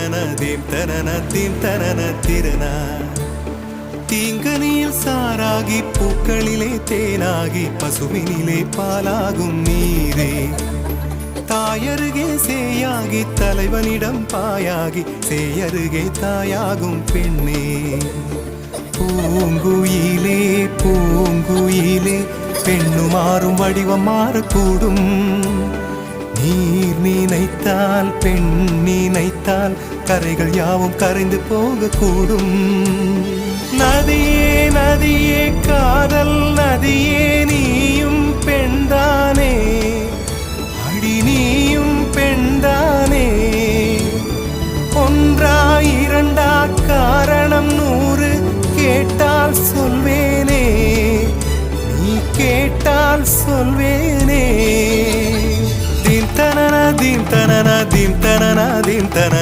theme தனன theme தனன திறனா தீங்கனியில் சாராகி பூக்களிலே தேனாகி பசுவினிலே பாலாகும் நீரே தாயருகே சேயாகி தலைவனிடம் பாயாகி சேயருகே தாயாகும் பெண்ணே பூங்குயிலே பூங்குயிலே பெண்ணு மாறும் வடிவம் மாறக்கூடும் நீர் நினைத்தால் பெண் நினைத்தால் கரைகள் யாவும் கரைந்து போகக்கூடும் நதியே நதியே காதல் நதியே நீயும் பெண்தானே அடி நீயும் பெண்தானே ஒன்றா இரண்டா காரணம் 100 கேட்டால் சொல்வேனே நீ கேட்டால் சொல்வேனே தீம் தனன தீம் தனன தீம் தனன தீம் தனன